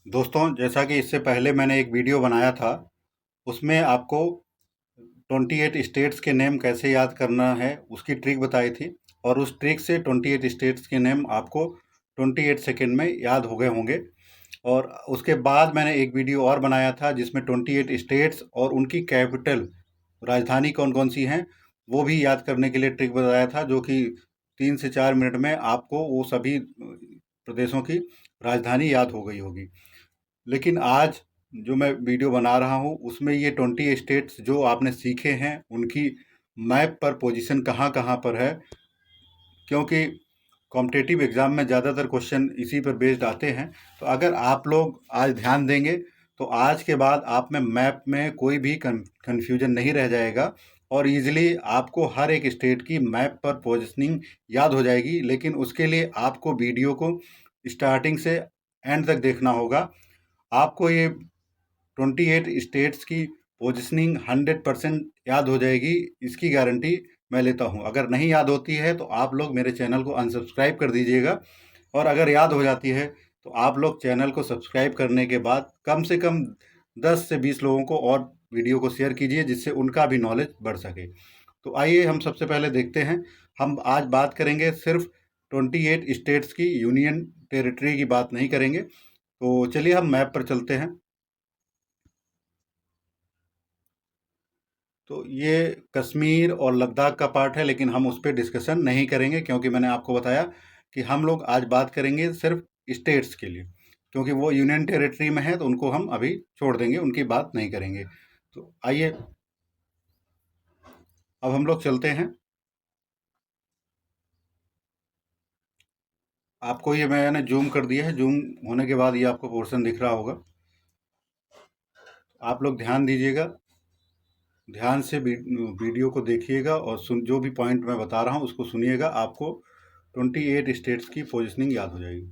दोस्तों, जैसा कि इससे पहले मैंने एक वीडियो बनाया था, उसमें आपको 28 स्टेट्स के नेम कैसे याद करना है, उसकी ट्रिक बताई थी। और उस ट्रिक से 28 स्टेट्स के नेम आपको 28 सेकेंड में याद हो गए होंगे। और उसके बाद मैंने एक वीडियो और बनाया था, जिसमें 28 स्टेट्स और उनकी कैपिटल राजधानी कौन-कौन सी हैं, वो भी याद करने के लिए ट्रिक बताया था, जो कि 3 से 4 मिनट में आपको वो सभी प्रदेशों की राजधानी याद हो गई होगी। लेकिन आज जो मैं वीडियो बना रहा हूँ, उसमें ये 20 स्टेट्स जो आपने सीखे हैं, उनकी मैप पर पोजीशन कहाँ-कहाँ पर है, क्योंकि कॉम्पिटिटिव एग्ज़ाम में ज़्यादातर क्वेश्चन इसी पर बेस्ड आते हैं। तो अगर आप लोग आज ध्यान देंगे, तो आज के बाद आप में मैप में कोई भी कन्फ्यूजन नहीं रह जाएगा और ईज़िली आपको हर एक स्टेट की मैप पर पोजीशनिंग याद हो जाएगी। लेकिन उसके लिए आपको वीडियो को स्टार्टिंग से एंड तक देखना होगा। आपको ये 28 स्टेट्स की पोजीशनिंग 100% याद हो जाएगी, इसकी गारंटी मैं लेता हूँ। अगर नहीं याद होती है तो आप लोग मेरे चैनल को अनसब्सक्राइब कर दीजिएगा, और अगर याद हो जाती है तो आप लोग चैनल को सब्सक्राइब करने के बाद कम से कम 10 से 20 लोगों को और वीडियो को शेयर कीजिए, जिससे उनका भी नॉलेज बढ़ सके। तो आइए हम सबसे पहले देखते हैं। हम आज बात करेंगे सिर्फ 28 स्टेट्स की, यूनियन टेरिटरी की बात नहीं करेंगे। तो चलिए हम मैप पर चलते हैं। तो ये कश्मीर और लद्दाख का पार्ट है, लेकिन हम उस पर डिस्कशन नहीं करेंगे, क्योंकि मैंने आपको बताया कि हम लोग आज बात करेंगे सिर्फ स्टेट्स के लिए, क्योंकि वो यूनियन टेरिटरी में है, तो उनको हम अभी छोड़ देंगे, उनकी बात नहीं करेंगे। तो आइए अब हम लोग चलते हैं। आपको ये मैंने जूम कर दिया है, जूम होने के बाद ये आपको पोर्शन दिख रहा होगा। आप लोग ध्यान दीजिएगा, ध्यान से वीडियो को देखिएगा और जो भी पॉइंट मैं बता रहा हूँ उसको सुनिएगा। आपको 28 स्टेट्स की पोजिशनिंग याद हो जाएगी।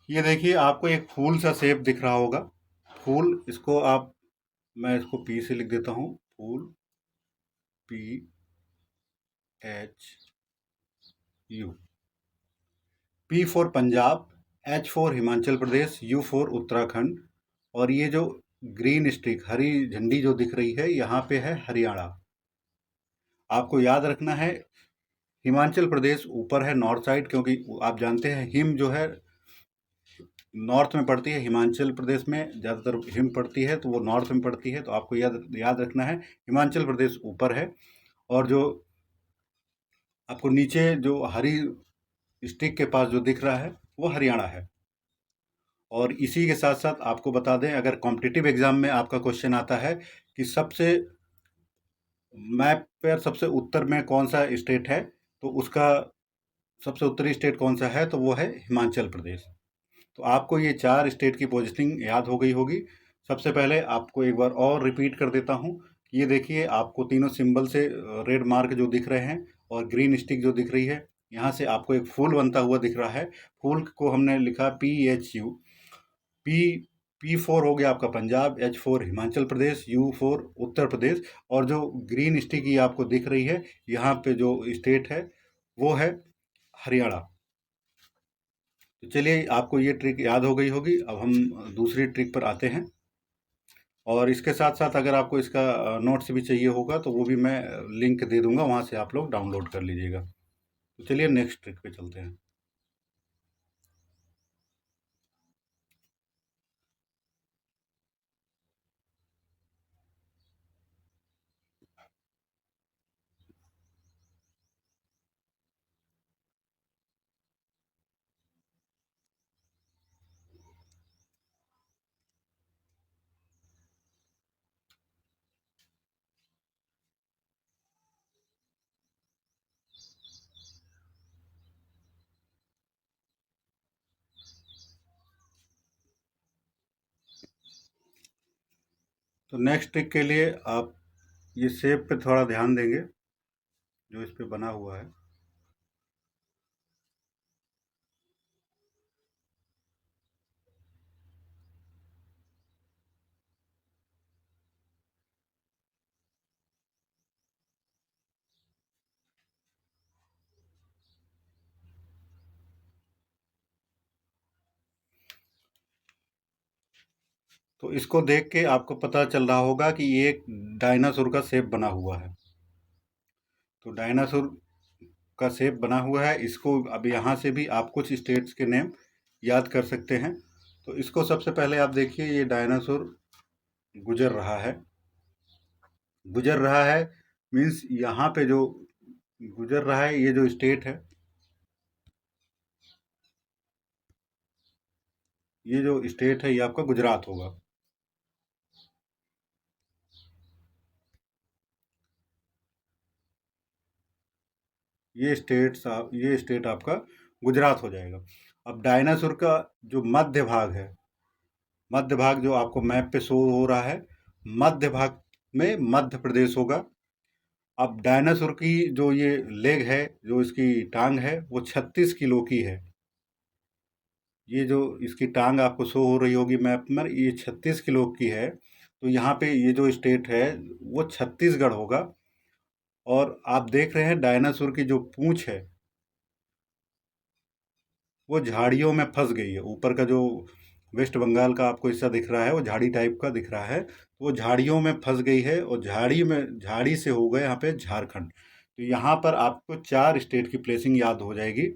ये देखिए, आपको एक फूल सा शेप दिख रहा होगा। फूल, इसको आप, मैं इसको पी से लिख देता हूँ। फूल, P H U. P for Punjab, H for Himachal Pradesh, U for Uttarakhand. और ये जो ग्रीन स्टिक, हरी झंडी जो दिख रही है, यहाँ पे है हरियाणा। आपको याद रखना है, हिमाचल प्रदेश ऊपर है नॉर्थ साइड, क्योंकि आप जानते हैं हिम जो है नॉर्थ में पड़ती है। हिमाचल प्रदेश में ज़्यादातर हिम पड़ती है, तो वो नॉर्थ में पड़ती है। तो आपको याद याद रखना है, हिमाचल प्रदेश ऊपर है। और जो आपको नीचे जो हरी स्टिक के पास जो दिख रहा है, वो हरियाणा है। और इसी के साथ साथ आपको बता दें, अगर कॉम्पिटिटिव एग्जाम में आपका क्वेश्चन आता है कि सबसे मैप पर सबसे उत्तर में कौन सा स्टेट है, तो उसका सबसे उत्तरी स्टेट कौन सा है, तो वो है हिमाचल प्रदेश। तो आपको ये 4 स्टेट की पोजीशनिंग याद हो गई होगी। सबसे पहले आपको एक बार और रिपीट कर देता हूँ। ये देखिए, आपको तीनों सिंबल से रेड मार्क जो दिख रहे हैं और ग्रीन स्टिक जो दिख रही है, यहाँ से आपको एक फूल बनता हुआ दिख रहा है। फूल को हमने लिखा PHU। पी पी फोर हो गया आपका Punjab, H for Himachal Pradesh, U for Uttar Pradesh. और जो ग्रीन स्टिक ये आपको दिख रही है, यहाँ पे जो स्टेट है वो है हरियाणा। तो चलिए, आपको ये ट्रिक याद हो गई होगी। अब हम दूसरी ट्रिक पर आते हैं। और इसके साथ साथ अगर आपको इसका नोट्स भी चाहिए होगा, तो वो भी मैं लिंक दे दूंगा, वहाँ से आप लोग डाउनलोड कर लीजिएगा। तो चलिए नेक्स्ट ट्रिक पे चलते हैं। तो नेक्स्ट ट्रिक के लिए आप ये शेप पे थोड़ा ध्यान देंगे, जो इस पे बना हुआ है। तो इसको देख के आपको पता चल रहा होगा कि ये एक डायनासोर का शेप बना हुआ है। तो डायनासोर का शेप बना हुआ है, इसको अब यहाँ से भी आप कुछ स्टेट्स के नेम याद कर सकते हैं। तो इसको सबसे पहले आप देखिए, ये डायनासोर गुजर रहा है। गुजर रहा है मीन्स यहाँ पे जो गुजर रहा है, ये जो स्टेट है, ये जो स्टेट है ये आपका गुजरात होगा। ये स्टेट आपका गुजरात हो जाएगा। अब डायनासोर का जो मध्य भाग है, मध्य भाग जो आपको मैप पे शो हो रहा है, मध्य भाग में मध्य प्रदेश होगा। अब डायनासोर की जो ये लेग है, जो इसकी टांग है, वो 36 किलो की है। ये जो इसकी टांग आपको शो हो रही होगी मैप में, ये 36 किलो की है। तो यहाँ पे ये जो स्टेट है वो छत्तीसगढ़ होगा। और आप देख रहे हैं डायनासोर की जो पूंछ है वो झाड़ियों में फंस गई है। ऊपर का जो वेस्ट बंगाल का आपको हिस्सा दिख रहा है वो झाड़ी टाइप का दिख रहा है, तो वो झाड़ियों में फंस गई है और झाड़ी से हो गए यहाँ पे झारखंड। तो यहाँ पर आपको 4 स्टेट की प्लेसिंग याद हो जाएगी।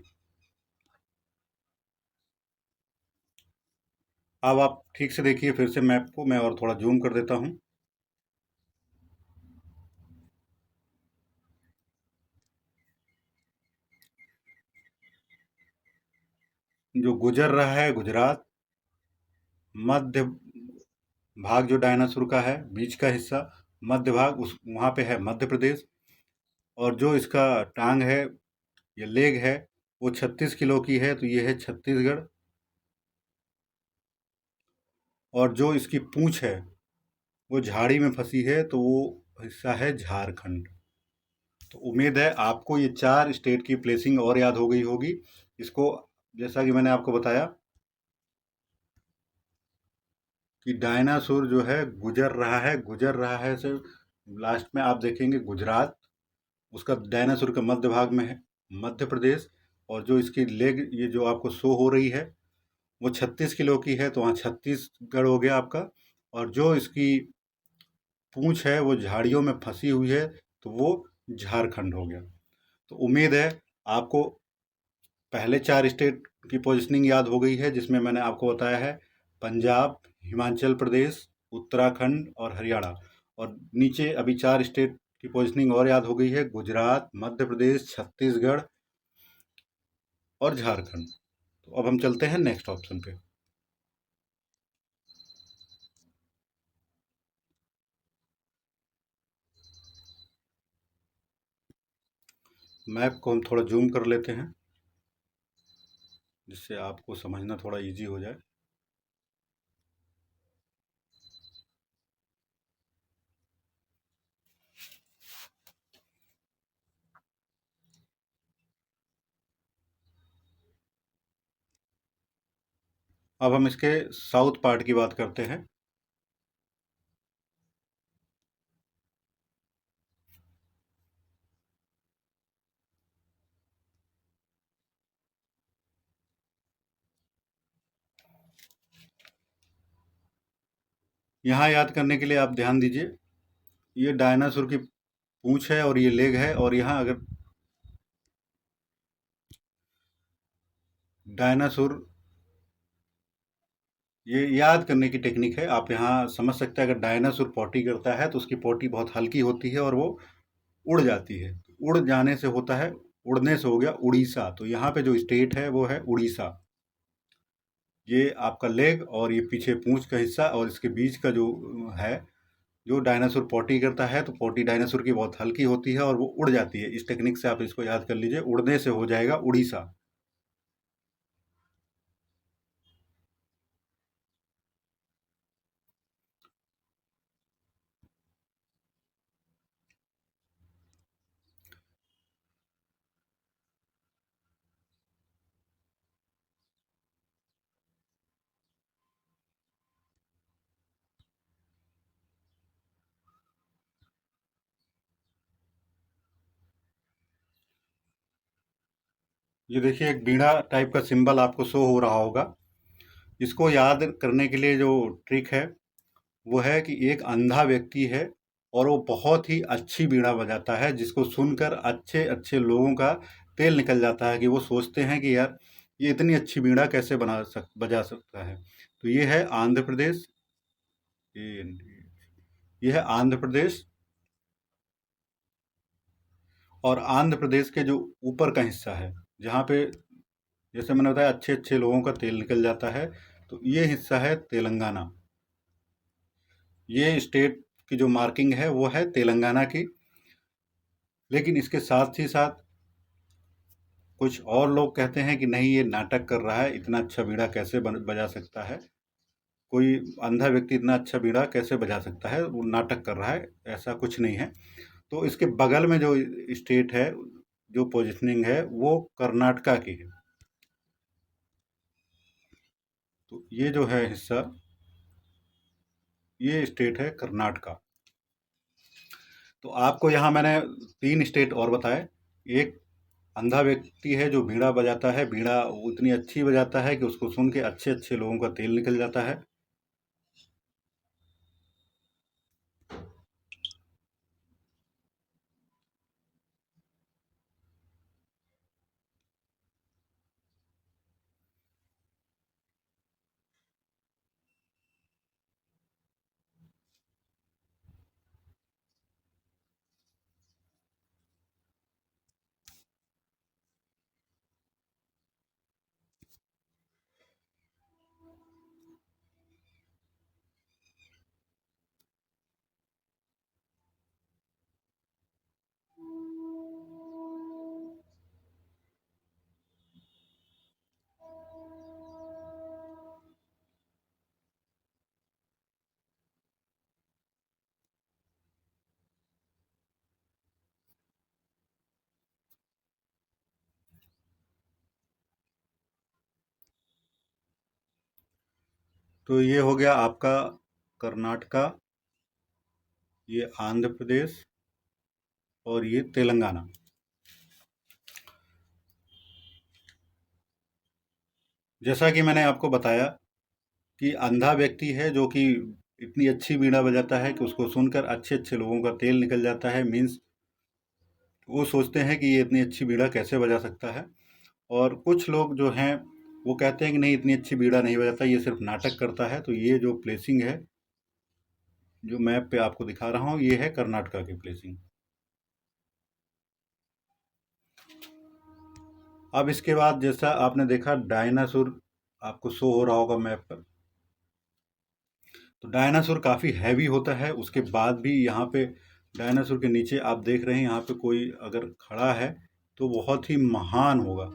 अब आप ठीक से देखिए फिर से मैप को, मैं और थोड़ा जूम कर देता हूँ। जो गुजर रहा है गुजरात, मध्य भाग जो डायनासोर का है बीच का हिस्सा, मध्य भाग उस वहाँ पे है मध्य प्रदेश। और जो इसका टांग है, ये लेग है, वो 36 किलो की है, तो ये है छत्तीसगढ़। और जो इसकी पूंछ है वो झाड़ी में फंसी है, तो वो हिस्सा है झारखंड। तो उम्मीद है आपको ये 4 स्टेट की प्लेसिंग और याद हो गई होगी। इसको जैसा कि मैंने आपको बताया कि डायनासोर जो है गुजर रहा है से लास्ट में आप देखेंगे गुजरात, उसका डायनासोर का मध्य भाग में है मध्य प्रदेश। और जो इसकी लेग ये जो आपको शो हो रही है वो 36 किलो की है, तो वहाँ छत्तीसगढ़ हो गया आपका। और जो इसकी पूंछ है वो झाड़ियों में फंसी हुई है, तो वो झारखंड हो गया। तो उम्मीद है आपको पहले 4 स्टेट की पोजीशनिंग याद हो गई है, जिसमें मैंने आपको बताया है पंजाब, हिमाचल प्रदेश, उत्तराखंड और हरियाणा। और नीचे अभी 4 स्टेट की पोजीशनिंग और याद हो गई है, गुजरात, मध्य प्रदेश, छत्तीसगढ़ और झारखंड। तो अब हम चलते हैं नेक्स्ट ऑप्शन पे। मैप को हम थोड़ा जूम कर लेते हैं, जिससे आपको समझना थोड़ा इजी हो जाए। अब हम इसके साउथ पार्ट की बात करते हैं। यहाँ याद करने के लिए आप ध्यान दीजिए, ये डायनासोर की पूंछ है और ये लेग है। और यहाँ अगर डायनासोर, ये याद करने की टेक्निक है, आप यहाँ समझ सकते हैं। अगर डायनासोर पॉटी करता है तो उसकी पॉटी बहुत हल्की होती है और वो उड़ जाती है। उड़ जाने से होता है, उड़ने से हो गया उड़ीसा। तो यहाँ पे जो स्टेट है वो है उड़ीसा। ये आपका लेग और ये पीछे पूंछ का हिस्सा और इसके बीच का जो है, जो डायनासोर पॉटी करता है, तो पॉटी डायनासोर की बहुत हल्की होती है और वो उड़ जाती है। इस टेक्निक से आप इसको याद कर लीजिए, उड़ने से हो जाएगा उड़ीसा। ये देखिए एक बीड़ा टाइप का सिंबल आपको शो हो रहा होगा। इसको याद करने के लिए जो ट्रिक है, वो है कि एक अंधा व्यक्ति है और वो बहुत ही अच्छी बीड़ा बजाता है, जिसको सुनकर अच्छे अच्छे लोगों का तेल निकल जाता है कि वो सोचते हैं कि यार ये इतनी अच्छी बीड़ा कैसे बजा सकता है। तो ये है आंध्र प्रदेश। ये है आंध्र प्रदेश। और आंध्र प्रदेश के जो ऊपर का हिस्सा है, जहाँ पे जैसे मैंने बताया अच्छे अच्छे लोगों का तेल निकल जाता है, तो ये हिस्सा है तेलंगाना। ये स्टेट की जो मार्किंग है वो है तेलंगाना की। लेकिन इसके साथ ही साथ कुछ और लोग कहते हैं कि नहीं, ये नाटक कर रहा है, इतना अच्छा बीड़ा कैसे बजा सकता है, कोई अंधा व्यक्ति इतना अच्छा बीड़ा कैसे बजा सकता है, वो नाटक कर रहा है। ऐसा कुछ नहीं है। तो इसके बगल में जो स्टेट है, जो पोजिशनिंग है, वो कर्नाटका की है। तो ये जो है हिस्सा, ये स्टेट है कर्नाटका। तो आपको यहाँ मैंने 3 स्टेट और बताए। एक अंधा व्यक्ति है जो बीड़ा बजाता है, बीड़ा उतनी अच्छी बजाता है कि उसको सुन के अच्छे अच्छे लोगों का तेल निकल जाता है। तो ये हो गया आपका कर्नाटका, ये आंध्र प्रदेश और ये तेलंगाना। जैसा कि मैंने आपको बताया कि अंधा व्यक्ति है जो कि इतनी अच्छी बीड़ा बजाता है कि उसको सुनकर अच्छे अच्छे लोगों का तेल निकल जाता है। मीन्स वो सोचते हैं कि ये इतनी अच्छी बीड़ा कैसे बजा सकता है। और कुछ लोग जो हैं वो कहते हैं कि नहीं, इतनी अच्छी बीड़ा नहीं बजाता, ये सिर्फ नाटक करता है। तो ये जो प्लेसिंग है, जो मैप पे आपको दिखा रहा हूँ, ये है कर्नाटका की प्लेसिंग। अब इसके बाद जैसा आपने देखा डायनासोर आपको शो हो रहा होगा मैप पर, तो डायनासोर काफ़ी हैवी होता है। उसके बाद भी यहाँ पे डायनासोर के नीचे आप देख रहे हैं, यहाँ पे कोई अगर खड़ा है तो बहुत ही महान होगा।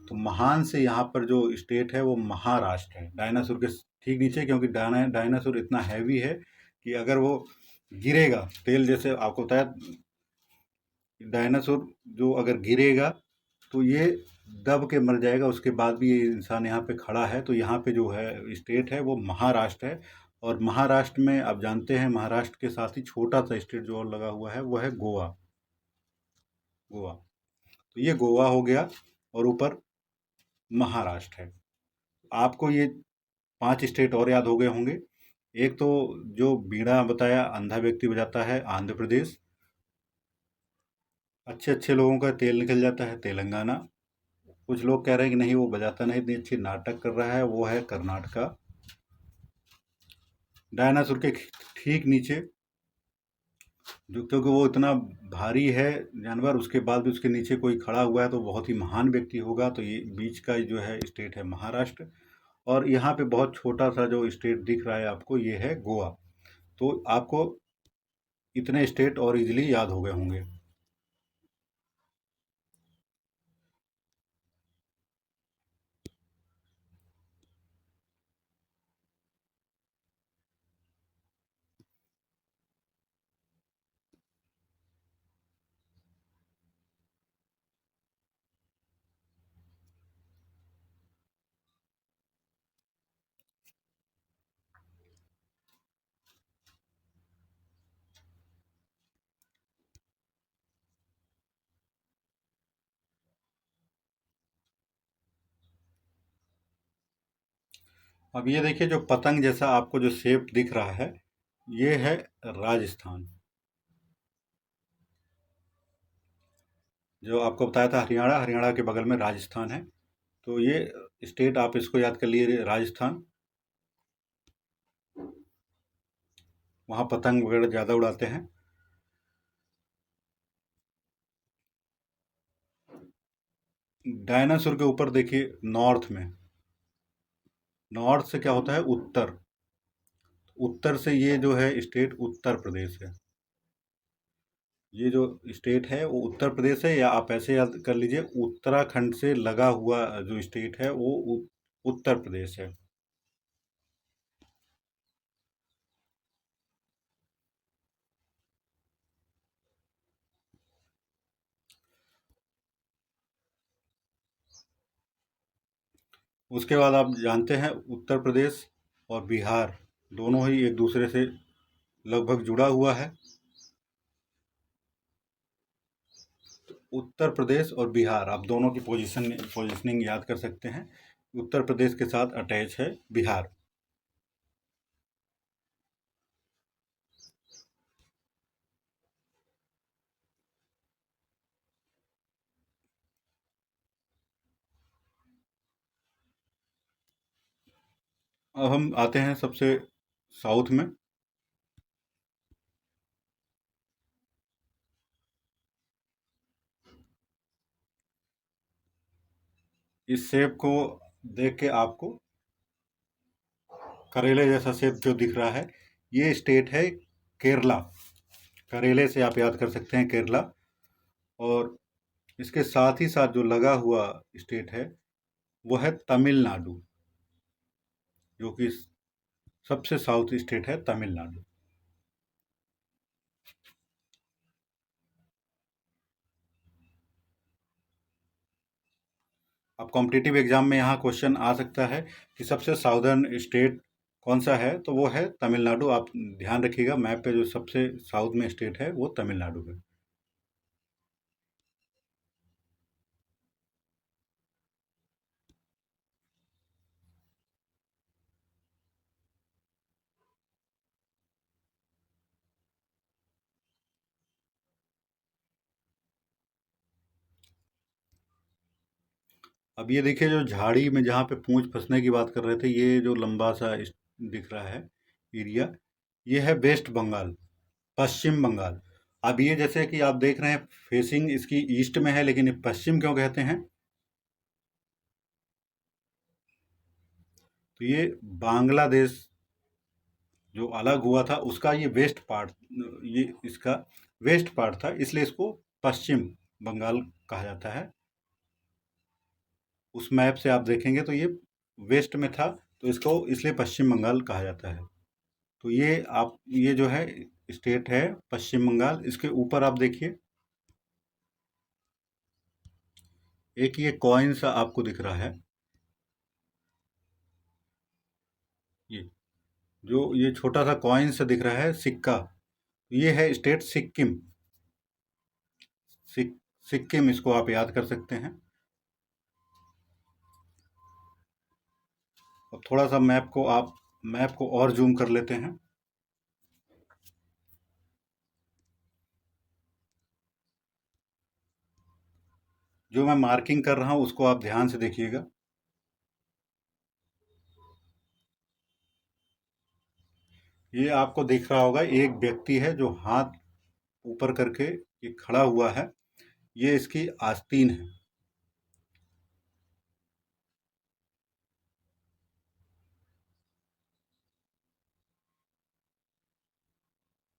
तो महान से यहाँ पर जो स्टेट है वो महाराष्ट्र है, डायनासोर के ठीक नीचे। क्योंकि डायनासोर इतना हैवी है कि अगर वो गिरेगा, तेल जैसे आपको बताया, डायनासोर जो अगर गिरेगा तो ये दब के मर जाएगा। उसके बाद भी ये इंसान यहाँ पे खड़ा है। तो यहाँ पे जो है स्टेट है वो महाराष्ट्र है। और महाराष्ट्र में आप जानते हैं, महाराष्ट्र के साथ ही छोटा सा स्टेट जो और लगा हुआ है वो है गोवा। गोवा, तो ये गोवा हो गया और ऊपर महाराष्ट्र है। आपको ये 5 स्टेट और याद हो गए होंगे। एक तो जो बीड़ा बताया अंधा व्यक्ति बजाता है, आंध्र प्रदेश। अच्छे अच्छे लोगों का तेल निकल जाता है, तेलंगाना। कुछ लोग कह रहे हैं कि नहीं, वो बजाता नहीं, इतनी अच्छी नाटक कर रहा है, वो है कर्नाटका। डायनासोर के ठीक नीचे, जो क्योंकि वो इतना भारी है जानवर, उसके बाद भी उसके नीचे कोई खड़ा हुआ है तो बहुत ही महान व्यक्ति होगा। तो ये बीच का जो है स्टेट है महाराष्ट्र। और यहाँ पे बहुत छोटा सा जो स्टेट दिख रहा है आपको, ये है गोवा। तो आपको इतने स्टेट और इजीली याद हो गए होंगे। अब ये देखिए, जो पतंग जैसा आपको जो शेप दिख रहा है, ये है राजस्थान। जो आपको बताया था हरियाणा, हरियाणा के बगल में राजस्थान है। तो ये स्टेट आप इसको याद कर लिए, राजस्थान। वहाँ पतंग वगैरह ज़्यादा उड़ाते हैं। डायनासोर के ऊपर देखिए, नॉर्थ में, नॉर्थ से क्या होता है, उत्तर। उत्तर से ये जो है स्टेट उत्तर प्रदेश है। ये जो स्टेट है वो उत्तर प्रदेश है, या आप ऐसे याद कर लीजिए, उत्तराखंड से लगा हुआ जो स्टेट है वो उत्तर प्रदेश है। उसके बाद आप जानते हैं उत्तर प्रदेश और बिहार दोनों ही एक दूसरे से लगभग जुड़ा हुआ है। उत्तर प्रदेश और बिहार आप दोनों की पोजीशनिंग याद कर सकते हैं। उत्तर प्रदेश के साथ अटैच है बिहार। अब हम आते हैं सबसे साउथ में। इस शेप को देख के आपको करेले जैसा शेप जो दिख रहा है, ये स्टेट है केरला। करेले से आप याद कर सकते हैं केरला। और इसके साथ ही साथ जो लगा हुआ स्टेट है वो है तमिलनाडु, जो कि सबसे साउथ स्टेट है तमिलनाडु। अब कॉम्पिटिटिव एग्जाम में यहाँ क्वेश्चन आ सकता है कि सबसे साउदर्न स्टेट कौन सा है, तो वो है तमिलनाडु। आप ध्यान रखिएगा, मैप पे जो सबसे साउथ में स्टेट है वो तमिलनाडु है। अब ये देखिए, जो झाड़ी में जहाँ पे पूंछ फंसने की बात कर रहे थे, ये जो लंबा सा दिख रहा है एरिया, ये है वेस्ट बंगाल, पश्चिम बंगाल। अब ये जैसे कि आप देख रहे हैं फेसिंग इसकी ईस्ट में है, लेकिन ये पश्चिम क्यों कहते हैं, तो ये बांग्लादेश जो अलग हुआ था उसका ये वेस्ट पार्ट, ये इसका वेस्ट पार्ट था, इसलिए इसको पश्चिम बंगाल कहा जाता है। उस मैप से आप देखेंगे तो ये वेस्ट में था, तो इसको इसलिए पश्चिम बंगाल कहा जाता है। तो ये आप, ये जो है स्टेट है पश्चिम बंगाल। इसके ऊपर आप देखिए, एक ये कॉइन सा आपको दिख रहा है, ये जो ये छोटा सा कॉइन सा दिख रहा है, सिक्का, ये है स्टेट सिक्किम। सिक्किम इसको आप याद कर सकते हैं। अब थोड़ा सा मैप को और जूम कर लेते हैं। जो मैं मार्किंग कर रहा हूँ उसको आप ध्यान से देखिएगा। ये आपको दिख रहा होगा, एक व्यक्ति है जो हाथ ऊपर करके ये खड़ा हुआ है, ये इसकी आस्तीन है।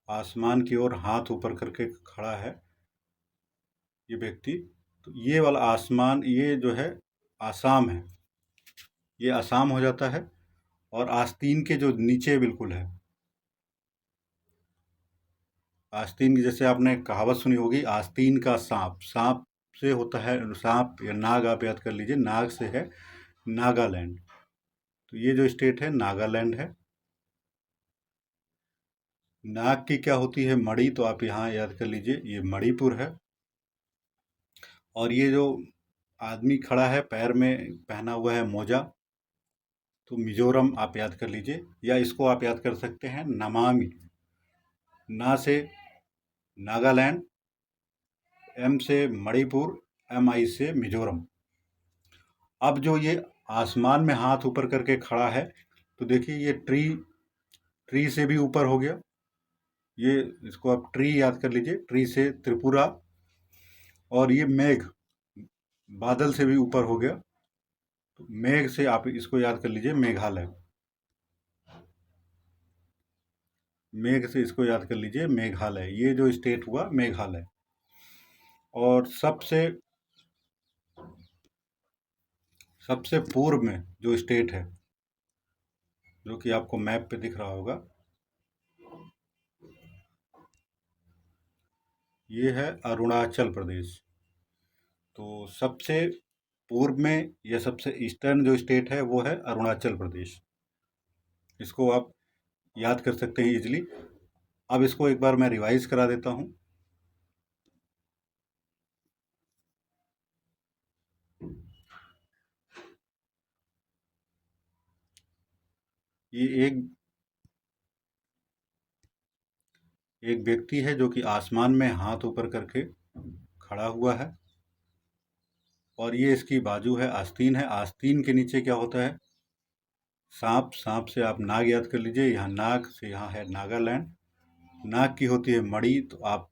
आसमान की ओर हाथ ऊपर करके खड़ा है ये व्यक्ति। तो ये वाला आसमान, ये जो है आसाम है, ये आसाम हो जाता है। और आस्तीन के जो नीचे बिल्कुल है, आस्तीन की, जैसे आपने कहावत सुनी होगी, आस्तीन का सांप, सांप से होता है सांप, या नाग आप याद कर लीजिए, नाग से है नागालैंड। तो ये जो स्टेट है नागालैंड है। नाग की क्या होती है, मणि, तो आप यहाँ याद कर लीजिए ये मणिपुर है। और ये जो आदमी खड़ा है पैर में पहना हुआ है मोजा, तो मिजोरम आप याद कर लीजिए, या इसको आप याद कर सकते हैं नमामि। ना से नागालैंड, एम से मणिपुर, MI से मिजोरम। अब जो ये आसमान में हाथ ऊपर करके खड़ा है, तो देखिए ये ट्री से भी ऊपर हो गया। ये इसको आप ट्री याद कर लीजिए, ट्री से त्रिपुरा। और ये मेघ, बादल से भी ऊपर हो गया, तो मेघ से आप इसको याद कर लीजिए मेघालय। मेघ से इसको याद कर लीजिए मेघालय। ये जो स्टेट हुआ मेघालय। और सबसे पूर्व में जो स्टेट है, जो कि आपको मैप पे दिख रहा होगा, ये है अरुणाचल प्रदेश। तो सबसे पूर्व में या सबसे ईस्टर्न जो स्टेट है वो है अरुणाचल प्रदेश। इसको आप याद कर सकते हैं इजीली। अब इसको एक बार मैं रिवाइज करा देता हूँ। ये एक व्यक्ति है जो कि आसमान में हाथ ऊपर करके खड़ा हुआ है, और ये इसकी बाजू है, आस्तीन है। आस्तीन के नीचे क्या होता है? सांप। सांप से आप नाग याद कर लीजिए, यहाँ नाग से यहाँ है नागालैंड। नाग की होती है मणि, तो आप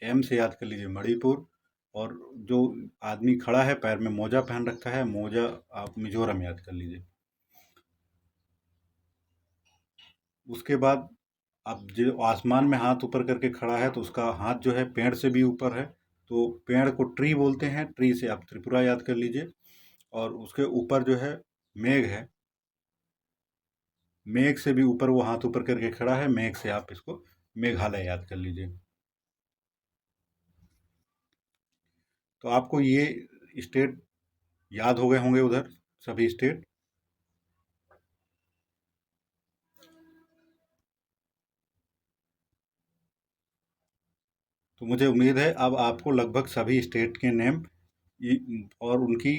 एम से याद कर लीजिए मणिपुर। और जो आदमी खड़ा है पैर में मोजा पहन रखा है, मोजा आप मिजोरम याद कर लीजिए। उसके बाद अब जो आसमान में हाथ ऊपर करके खड़ा है, तो उसका हाथ जो है पेड़ से भी ऊपर है, तो पेड़ को ट्री बोलते हैं। ट्री से आप त्रिपुरा याद कर लीजिए। और उसके ऊपर जो है मेघ है, मेघ से भी ऊपर वो हाथ ऊपर करके खड़ा है, मेघ से आप इसको मेघालय याद कर लीजिए। तो आपको ये स्टेट याद हो गए होंगे उधर, सभी स्टेट। तो मुझे उम्मीद है अब आपको लगभग सभी स्टेट के नेम और उनकी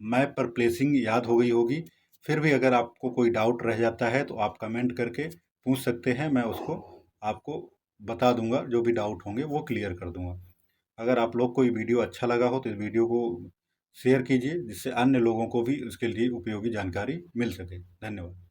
मैप पर प्लेसिंग याद हो गई होगी। फिर भी अगर आपको कोई डाउट रह जाता है तो आप कमेंट करके पूछ सकते हैं, मैं उसको आपको बता दूंगा, जो भी डाउट होंगे वो क्लियर कर दूंगा। अगर आप लोग को ये वीडियो अच्छा लगा हो तो इस वीडियो को शेयर कीजिए, जिससे अन्य लोगों को भी उसके लिए उपयोगी जानकारी मिल सके। धन्यवाद।